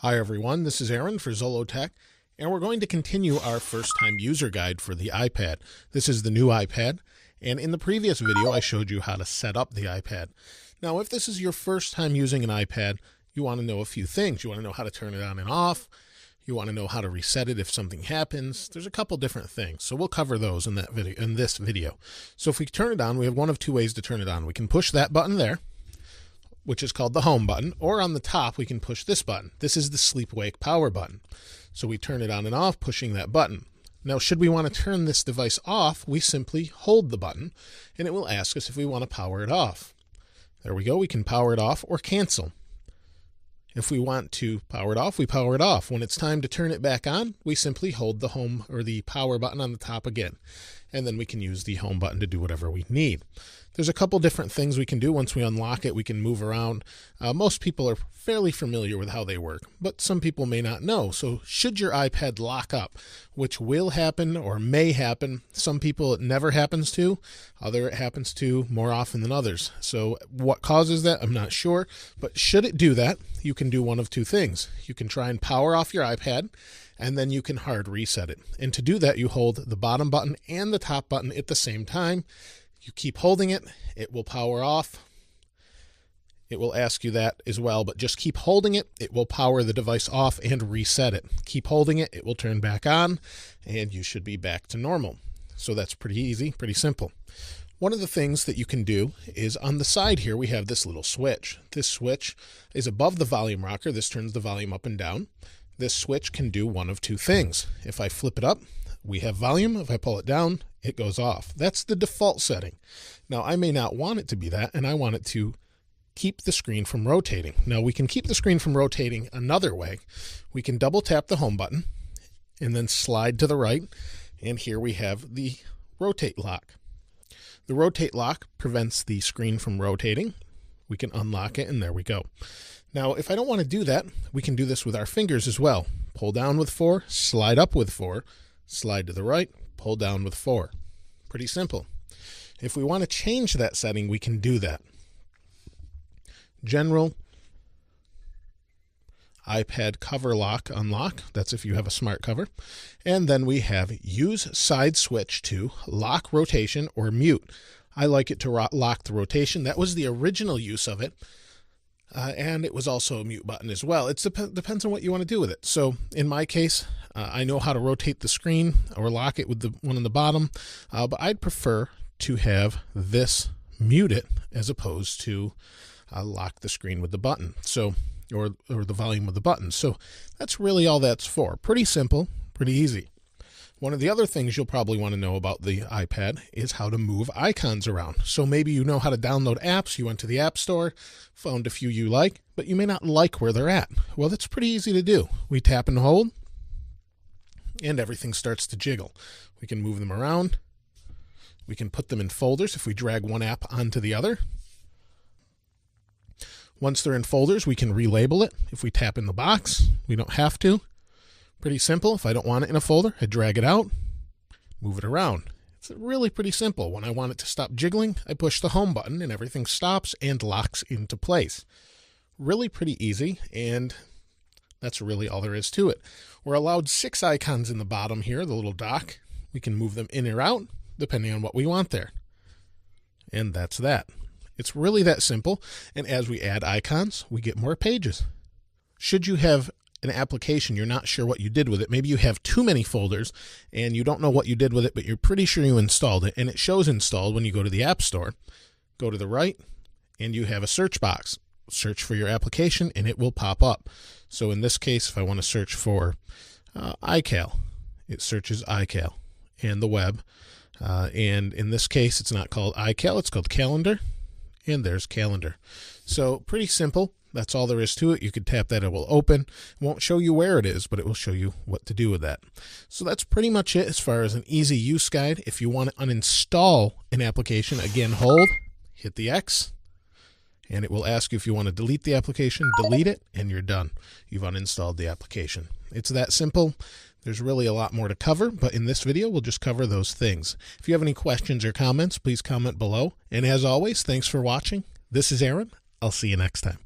Hi everyone, this is Aaron for Zollotech, and we're going to continue our first-time user guide for the iPad. This is the new iPad, and in the previous video I showed you how to set up the iPad. Now if this is your first time using an iPad, you want to know a few things. You want to know how to turn it on and off. You want to know how to reset it if something happens. There's a couple different things, so we'll cover those in this video. So if we turn it on, we have one of two ways to turn it on. We can push that button there, which is called the home button, or on the top we can push this button. This is the sleep wake power button. So we turn it on and off pushing that button. Now should we want to turn this device off, we simply hold the button and it will ask us if we want to power it off. There we go, we can power it off or cancel. If we want to power it off, we power it off. When it's time to turn it back on, we simply hold the home or the power button on the top again. And then we can use the home button to do whatever we need. There's a couple different things we can do. Once we unlock it, we can move around. Most people are fairly familiar with how they work, but some people may not know. So should your iPad lock up, which will happen or may happen, some people it never happens to, it happens to more often than others. So what causes that, I'm not sure, but should it do that, you can do one of two things. You can try and power off your iPad, and then you can hard reset it. And to do that, you hold the bottom button and the top button at the same time. You keep holding it, it will power off. It will ask you that as well, but just keep holding it. It will power the device off and reset it. Keep holding it, it will turn back on, and you should be back to normal. So that's pretty easy, pretty simple. One of the things that you can do is on the side here, we have this little switch. This switch is above the volume rocker. This turns the volume up and down. This switch can do one of two things. If I flip it up, we have volume. If I pull it down, it goes off. That's the default setting. Now I may not want it to be that, and I want it to keep the screen from rotating. Now we can keep the screen from rotating another way. We can double tap the home button and then slide to the right, and here we have the rotate lock. The rotate lock prevents the screen from rotating. We can unlock it, and there we go. Now if I don't want to do that, we can do this with our fingers as well. Pull down with 4, slide up with 4, slide to the right, pull down with 4. Pretty simple. If we want to change that setting, we can do that. General, iPad cover lock, unlock. That's if you have a smart cover. And then we have use side switch to lock rotation or mute. I like it to lock the rotation. That was the original use of it. And it was also a mute button as well. It depends on what you want to do with it. So in my case, I know how to rotate the screen or lock it with the one on the bottom, but I'd prefer to have this mute it as opposed to lock the screen with the button. So, or the volume with the button. So that's really all that's for. Pretty simple, pretty easy. One of the other things you'll probably want to know about the iPad is how to move icons around. So maybe you know how to download apps. You went to the App Store, found a few you like, but you may not like where they're at. Well, that's pretty easy to do. We tap and hold, and everything starts to jiggle. We can move them around. We can put them in folders if we drag one app onto the other. Once they're in folders, we can relabel it. If we tap in the box, we don't have to. Pretty simple. If I don't want it in a folder, I drag it out, move it around. It's really pretty simple. When I want it to stop jiggling, I push the home button and everything stops and locks into place. Really pretty easy, and that's really all there is to it. We're allowed 6 icons in the bottom here, the little dock. We can move them in or out depending on what we want there. And that's that. It's really that simple, and as we add icons, we get more pages. Should you have an application you're not sure what you did with it, maybe you have too many folders and you don't know what you did with it, but you're pretty sure you installed it, and it shows installed when you go to the App Store. Go to the right, and you have a search box. Search for your application, and it will pop up. So in this case, if I want to search for iCal, it searches iCal and the web. And in this case, it's not called iCal, it's called Calendar, and there's Calendar. So pretty simple. That's all there is to it. You could tap that, it will open. It won't show you where it is, but it will show you what to do with that. So that's pretty much it as far as an easy use guide. If you want to uninstall an application, again, hold, hit the X, and it will ask you if you want to delete the application, delete it, and you're done. You've uninstalled the application. It's that simple. There's really a lot more to cover, but in this video, we'll just cover those things. If you have any questions or comments, please comment below. And as always, thanks for watching. This is Aaron. I'll see you next time.